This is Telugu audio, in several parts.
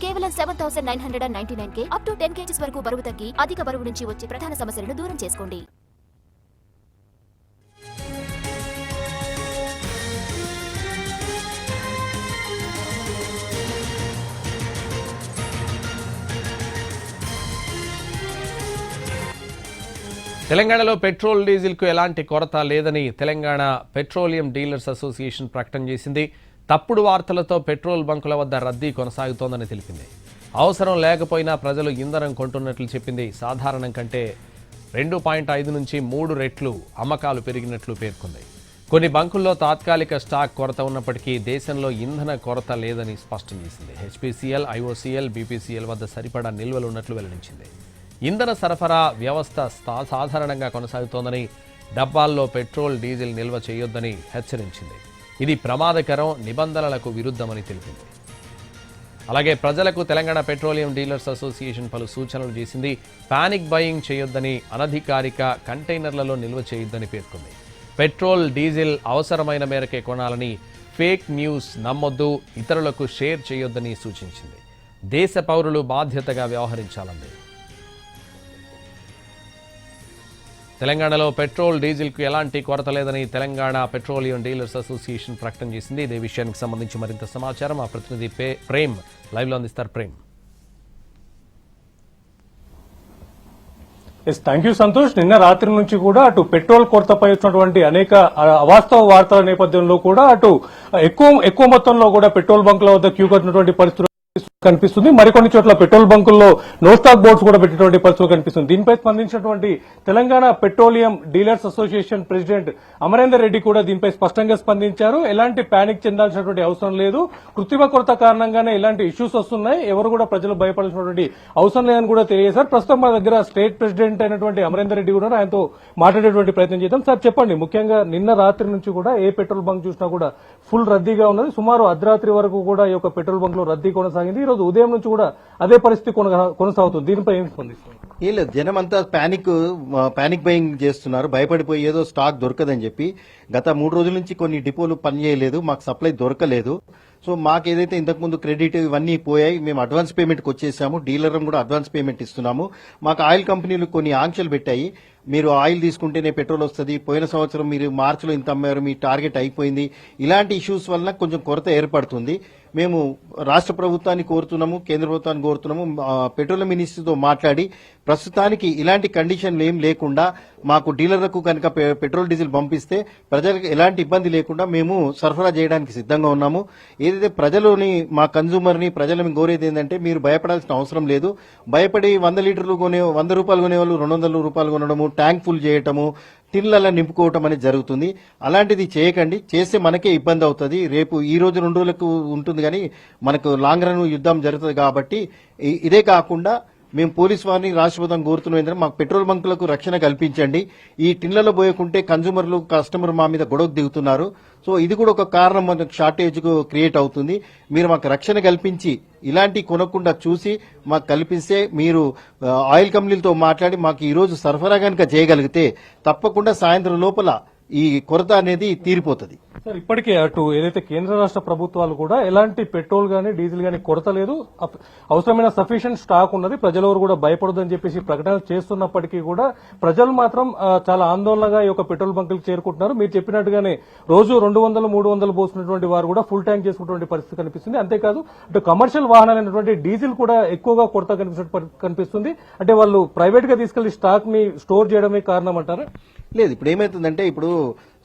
కేవలం 7,999 అప్ టు 10 kgs వరకు బరువు తగ్గి అధిక బరువు నుంచి వచ్చే ప్రధాన సమస్యలను దూరం చేసుకోండి. తెలంగాణలో పెట్రోల్ డీజిల్ కు ఎలాంటి కొరత లేదని తెలంగాణ పెట్రోలియం డీలర్స్ అసోసియేషన్ ప్రకటన చేసింది. తప్పుడు వార్తలతో పెట్రోల్ బంకుల వద్ద రద్దీ కొనసాగుతోందని తెలిపింది. అవసరం లేకపోయినా ప్రజలు ఇంధనం కొంటున్నట్లు చెప్పింది. సాధారణం కంటే 2.5 నుంచి 3 రెట్లు అమ్మకాలు పెరిగినట్లు పేర్కొంది. కొన్ని బంకుల్లో తాత్కాలిక స్టాక్ కొరత ఉన్నప్పటికీ దేశంలో ఇంధన కొరత లేదని స్పష్టం చేసింది. హెచ్పీసీఎల్, ఐఓసీఎల్, బీపీసీఎల్ వద్ద సరిపడా నిల్వలు ఉన్నట్లు వెల్లడించింది. ఇంధన సరఫరా వ్యవస్థ సాధారణంగా కొనసాగుతోందని, డబ్బాల్లో పెట్రోల్ డీజిల్ నిల్వ చేయొద్దని హెచ్చరించింది. ఇది ప్రమాదకరం, నిబంధనలకు విరుద్ధమని తెలిపింది. అలాగే ప్రజలకు తెలంగాణ పెట్రోలియం డీలర్స్ అసోసియేషన్ పలు సూచనలు చేసింది. పానిక్ బయింగ్ చేయొద్దని, అనధికారిక కంటైనర్లలో నిల్వ చేయొద్దని పేర్కొంది. పెట్రోల్ డీజిల్ అవసరమైన మేరకే కొనాలని, ఫేక్ న్యూస్ నమ్మొద్దు, ఇతరులకు షేర్ చేయొద్దని సూచించింది. దేశ పౌరులు బాధ్యతగా వ్యవహరించాలంది. తెలంగాణలో పెట్రోల్ డీజిల్కు ఎలాంటి కొరత లేదని తెలంగాణ పెట్రోలియం డీలర్స్ అసోసియేషన్ ప్రకటన చేసింది. ఇదే విషయానికి సంబంధించి మరింత సమాచారం మా ప్రతినిధి ప్రేమ్ లైవ్ లో అందిస్తారు. ప్రేమ్. Thank you Santosh. నిన్న రాత్రి నుంచి కూడా అటు పెట్రోల్ కొరతపై వచ్చినటువంటి అనేక అవాస్తవ వార్తల నేపథ్యంలో కూడా అటు ఎక్కువ మొత్తంలో కూడా పెట్రోల్ బంకుల వద్ద క్యూ కట్టినటువంటి పరిస్థితులు కనిపిస్తుంది. మరికొన్ని చోట్ల పెట్రోల్ బంకుల్లో నో స్టాక్ బోర్డ్స్ కూడా పెట్టినటువంటి పరిస్థితులు కనిపిస్తుంది. దీనిపై స్పందించినటువంటి Telangana petroleum dealers association president Amarender Reddy కూడా దీనిపై స్పష్టంగా స్పందించారు. ఎలాంటి పానిక్ చెందాల్సినటువంటి అవసరం లేదు, కృత్రిమ కొరత కారణంగానే ఇలాంటి ఇష్యూస్ వస్తున్నాయి, ఎవరు కూడా ప్రజలు భయపడాల్సినటువంటి అవసరం లేదని కూడా తెలియజేశారు. ప్రస్తుతం మన దగ్గర స్టేట్ ప్రెసిడెంట్ అయినటువంటి అమరేందర్ రెడ్డి కూడా ఆయనతో మాట్లాడేటువంటి ప్రయత్నం చేద్దాం. సార్ చెప్పండి, ముఖ్యంగా నిన్న రాత్రి నుంచి కూడా ఏ పెట్రోల్ బంక్ చూసినా కూడా ఫుల్ రద్దీగా ఉన్నది. సుమారు అర్ధరాత్రి వరకు కూడా ఈ యొక్క పెట్రోల్ బంక్ లో రద్దీ కొనసాగింది. ఈ రోజు ఉదయం నుంచి కూడా అదే పరిస్థితి కొనసాగుతుంది. దీనిపై ఏం స్పందిస్తుంది? ఏం లేదు, జనం అంతా పానిక్ బయింగ్ చేస్తున్నారు, భయపడిపోయి ఏదో స్టాక్ దొరకదని చెప్పి. గత 3 రోజుల నుంచి కొన్ని డిపోలు పనిచేయలేదు, మాకు సప్లై దొరకలేదు. సో మాకు ఏదైతే ఇంతకుముందు క్రెడిట్ ఇవన్నీ పోయాయి, మేము అడ్వాన్స్ పేమెంట్కి వచ్చేసాము, డీలర్ కూడా అడ్వాన్స్ పేమెంట్ ఇస్తున్నాము. మాకు ఆయిల్ కంపెనీలు కొన్ని ఆంక్షలు పెట్టాయి, మీరు ఆయిల్ తీసుకుంటేనే పెట్రోల్ వస్తుంది, పోయిన సంవత్సరం మీరు మార్చిలో ఇంత అమ్మారు, మీ టార్గెట్ అయిపోయింది. ఇలాంటి ఇష్యూస్ వల్ల కొంచెం కొరత ఏర్పడుతుంది. మేము రాష్ట్ర ప్రభుత్వాన్ని కోరుతున్నాము, కేంద్ర ప్రభుత్వాన్ని కోరుతున్నాము, పెట్రోలియం మినిస్ట్రీతో మాట్లాడి ప్రస్తుతానికి ఇలాంటి కండిషన్లు ఏం లేకుండా మాకు డీలర్లకు కనుక పెట్రోల్ డీజిల్ పంపిస్తే ప్రజలకు ఎలాంటి ఇబ్బంది లేకుండా మేము సరఫరా చేయడానికి సిద్ధంగా ఉన్నాము. ఏదైతే ప్రజలని, మా కన్జ్యూమర్ని, ప్రజలను కోరేది ఏంటంటే మీరు భయపడాల్సిన అవసరం లేదు. భయపడి 100 లీటర్లు కొనే, 100 రూపాయలు కొనేవాళ్ళు 200 రూపాయలు కొనడము, ట్యాంక్ ఫుల్ చేయటము, టిన్లలో నింపుకోవటం అనేది జరుగుతుంది. అలాంటిది చేయకండి, చేస్తే మనకే ఇబ్బంది అవుతుంది. రేపు ఈ రోజు 2 రోజులకు ఉంటుంది, కానీ మనకు లాంగ్ రన్ యుద్ధం జరుగుతుంది. కాబట్టి ఇదే కాకుండా మేము పోలీసు వారిని, రాష్ట్ర ప్రభుత్వం కోరుతున్నాం ఏంటంటే మాకు పెట్రోల్ బంకులకు రక్షణ కల్పించండి. ఈ టిన్లలో పోయకుంటే కన్జ్యూమర్లు, కస్టమర్ మా మీద గొడవకు దిగుతున్నారు. సో ఇది కూడా ఒక కారణం, మనకు షార్టేజ్ క్రియేట్ అవుతుంది. మీరు మాకు రక్షణ కల్పించి ఇలాంటి కొనకుండా చూసి మాకు కల్పిస్తే, మీరు ఆయిల్ కంపెనీలతో మాట్లాడి మాకు ఈ రోజు సరఫరా కనుక చేయగలిగితే తప్పకుండా సాయంత్రం లోపల ఈ కొరత అనేది తీరిపోతుంది. సార్, ఇప్పటికే అటు ఏదైతే కేంద్ర రాష్ట్ర ప్రభుత్వాలు కూడా ఎలాంటి పెట్రోల్ గానీ డీజిల్ గానీ కొరత లేదు, అవసరమైన సఫిషియెంట్ స్టాక్ ఉన్నది, ప్రజలెవరు కూడా భయపడదని చెప్పేసి ప్రకటనలు చేస్తున్నప్పటికీ కూడా ప్రజలు మాత్రం చాలా ఆందోళనగా ఈ యొక్క పెట్రోల్ బంకులకు చేరుకుంటున్నారు. మీరు చెప్పినట్టుగానే రోజు 200, 300 పోస్తున్నటువంటి వారు కూడా ఫుల్ ట్యాంక్ చేసుకున్నటువంటి పరిస్థితి కనిపిస్తుంది. అంతేకాదు అటు కమర్షియల్ వాహనాలైనటువంటి డీజిల్ కూడా ఎక్కువగా కొరత కనిపిస్తుంది. అంటే వాళ్ళు ప్రైవేట్ గా తీసుకెళ్లి స్టాక్ ని స్టోర్ చేయడమే కారణం అంటారా? లేదు, ఇప్పుడు ఏమైతుందంటే, ఇప్పుడు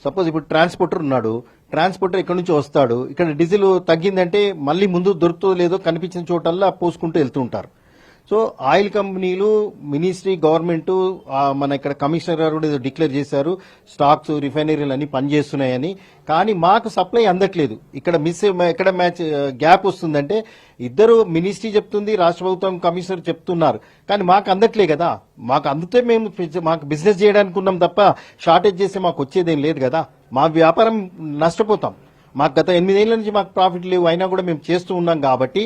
సపోజ్ ఇప్పుడు ట్రాన్స్పోర్టర్ ఉన్నాడు, ట్రాన్స్పోర్టర్ ఇక్కడ నుంచి వస్తాడు, ఇక్కడ డీజిల్ తగ్గిందంటే మళ్ళీ ముందు దొరుకుతుందో లేదో కనిపించిన చోటల్లా పోసుకుంటూ వెళ్తుంటారు. సో ఆయిల్ కంపెనీలు, మినిస్ట్రీ, గవర్నమెంట్, మన ఇక్కడ కమిషనర్ గారు కూడా డిక్లేర్ చేశారు స్టాక్స్, రిఫైనరీలు అన్ని పనిచేస్తున్నాయని. కానీ మాకు సప్లై అందట్లేదు. ఎక్కడ గ్యాప్ వస్తుందంటే, ఇద్దరు మినిస్ట్రీ చెప్తుంది, రాష్ట్ర ప్రభుత్వం కమిషనర్ చెప్తున్నారు, కానీ మాకు అందట్లే కదా. మాకు అందితే మాకు బిజినెస్ చేయడానికి ఉన్నాం తప్ప షార్టేజ్ చేస్తే మాకు వచ్చేదేం లేదు కదా. మా వ్యాపారం నష్టపోతాం. మాకు గత 8 ఏళ్ల నుంచి మాకు ప్రాఫిట్ లేవు, అయినా కూడా మేము చేస్తూ ఉన్నాం. కాబట్టి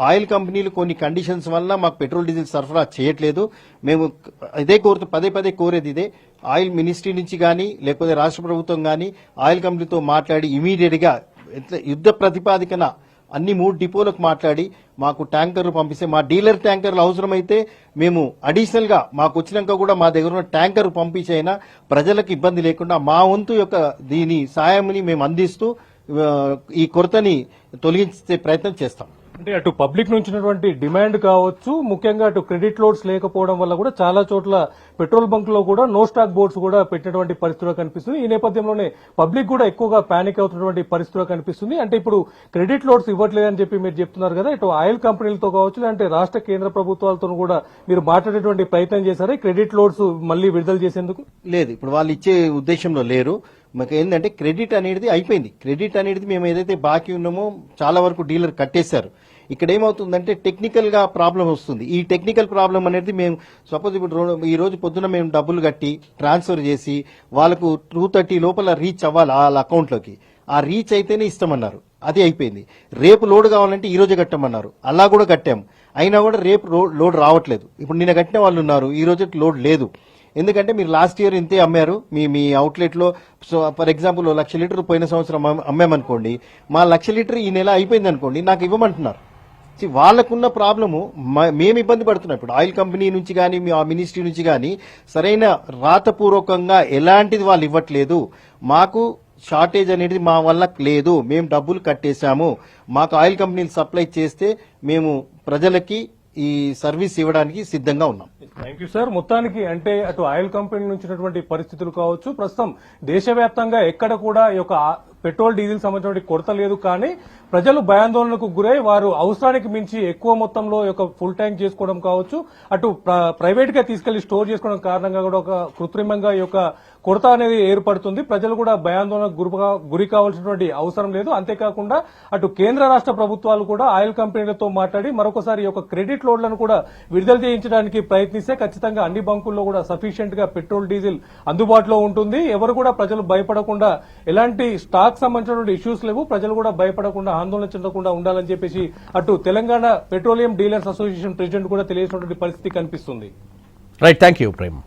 ఆయిల్ కంపెనీలు కొన్ని కండిషన్స్ వల్ల మాకు పెట్రోల్ డీజిల్ సరఫరా చేయట్లేదు. మేము ఇదే పదే కోరేది ఇదే, ఆయిల్ మినిస్ట్రీ నుంచి కానీ లేకపోతే రాష్ట్ర ప్రభుత్వం కానీ ఆయిల్ కంపెనీతో మాట్లాడి ఇమీడియట్ గా యుద్ధ ప్రతిపాదికన అన్ని 3 డిపోలకు మాట్లాడి మాకు ట్యాంకర్లు పంపిస్తే మా డీలర్ ట్యాంకర్లు అవసరమైతే మేము అడిషనల్ గా మాకు వచ్చినాక కూడా మా దగ్గర ఉన్న ట్యాంకర్ పంపించైనా ప్రజలకు ఇబ్బంది లేకుండా మా వంతు యొక్క దీని సాయంని మేము అందిస్తూ ఈ కొరతని తొలగించే ప్రయత్నం చేస్తాం. అంటే అటు పబ్లిక్ నుంచి ఉన్నటువంటి డిమాండ్ కావచ్చు, ముఖ్యంగా అటు క్రెడిట్ లోడ్స్ లేకపోవడం వల్ల కూడా చాలా చోట్ల పెట్రోల్ బంక్ లో కూడా నో స్టాక్ బోర్డ్స్ కూడా పెట్టినటువంటి పరిస్థితులు కనిపిస్తుంది. ఈ నేపథ్యంలోనే పబ్లిక్ కూడా ఎక్కువగా పానిక్ అవుతున్నటువంటి పరిస్థితులు కనిపిస్తుంది. అంటే ఇప్పుడు క్రెడిట్ లోడ్స్ ఇవ్వట్లేదని చెప్పి మీరు చెప్తున్నారు కదా, ఇటు ఆయిల్ కంపెనీలతో కావచ్చు, లేదంటే రాష్ట్ర కేంద్ర ప్రభుత్వాలతో కూడా మీరు మాట్లాడేటువంటి ప్రయత్నం చేశారా క్రెడిట్ లోడ్స్ మళ్ళీ విడుదల చేసేందుకు? లేదు, ఇప్పుడు వాళ్ళు ఇచ్చే ఉద్దేశంలో లేరు. మాకు ఏంటంటే క్రెడిట్ అనేది అయిపోయింది. క్రెడిట్ అనేది మేము ఏదైతే బాకీ ఉన్నామో చాలా వరకు డీలర్ కట్టేశారు. ఇక్కడ ఏమవుతుందంటే టెక్నికల్ గా ప్రాబ్లం వస్తుంది. ఈ టెక్నికల్ ప్రాబ్లం అనేది మేము సపోజ్ ఇప్పుడు ఈ రోజు పొద్దున మేము డబ్బులు కట్టి ట్రాన్స్ఫర్ చేసి వాళ్ళకు 2:30 లోపల రీచ్ అవ్వాలి వాళ్ళ అకౌంట్లోకి. ఆ రీచ్ అయితేనే ఇస్తామన్నారు, అది అయిపోయింది. రేపు లోడ్ కావాలంటే ఈ రోజే కట్టమన్నారు, అలా కూడా కట్టాము. అయినా కూడా రేపు లోడ్ రావట్లేదు. ఇప్పుడు నిన్న కట్టిన వాళ్ళు ఉన్నారు, ఈ రోజు లోడ్ లేదు. ఎందుకంటే మీరు లాస్ట్ ఇయర్ ఇంతే అమ్మారు మీ అవుట్లెట్ లో. సో ఫర్ ఎగ్జాంపుల్ 1,00,000 లీటర్ పోయిన సంవత్సరం అమ్మామనుకోండి, మా 1,00,000 లీటర్ ఈ నెల అయిపోయింది అనుకోండి, నాకు ఇవ్వమంటున్నారు. వాళ్ళకున్న ప్రాబ్లము మేము ఇబ్బంది పడుతున్నాం. ఇప్పుడు ఆయిల్ కంపెనీ నుంచి కానీ మీ మినిస్ట్రీ నుంచి కానీ సరైన రాతపూర్వకంగా ఎలాంటిది వాళ్ళు ఇవ్వట్లేదు. మాకు షార్టేజ్ అనేది మా వల్ల లేదు, మేము డబ్బులు కట్టేశాము, మాకు ఆయిల్ కంపెనీలు సప్లై చేస్తే మేము ప్రజలకి ఈ సర్వీస్ ఇవ్వడానికి సిద్ధంగా ఉన్నాం. Thank you sir. మొత్తానికి అంటే అటు ఆయిల్ కంపెనీ నుంచి పరిస్థితులు కావచ్చు, ప్రస్తుతం దేశవ్యాప్తంగా ఎక్కడ కూడా ఈ యొక్క పెట్రోల్ డీజిల్ సంబంధించిన కొరత లేదు. కానీ ప్రజలు భయాందోళనకు గురై వారు అవసరానికి మించి ఎక్కువ మొత్తంలో యొక్క ఫుల్ ట్యాంక్ చేసుకోవడం కావచ్చు, అటు ప్రైవేట్ గా తీసుకెళ్లి స్టోర్ చేసుకోవడం కారణంగా కూడా ఒక కృత్రిమంగా ఈ యొక్క కొరత అనేది ఏర్పడుతుంది. ప్రజలు కూడా భయాందోళనకు గురి కావాల్సినటువంటి అవసరం లేదు. అంతేకాకుండా అటు కేంద్ర రాష్ట్ర ప్రభుత్వాలు కూడా ఆయిల్ కంపెనీలతో మాట్లాడి మరొకసారి ఈ యొక్క క్రెడిట్ లోడ్లను కూడా విడుదల చేయించడానికి ప్రయత్నిస్తే ఖచ్చితంగా అన్ని బంకుల్లో కూడా సఫిషియెంట్ గా పెట్రోల్ డీజిల్ అందుబాటులో ఉంటుంది. ఎవరు కూడా ప్రజలు భయపడకుండా, ఎలాంటి స్టాక్ సంబంధించినటువంటి ఇష్యూస్ లేవు, ప్రజలు కూడా భయపడకుండా ఆందోళన చెందకుండా ఉండాలని చెప్పేసి అటు Telangana petroleum dealers association president కూడా తెలియజేసినటువంటి పరిస్థితి కనిపిస్తుంది. Right, thank you Prem.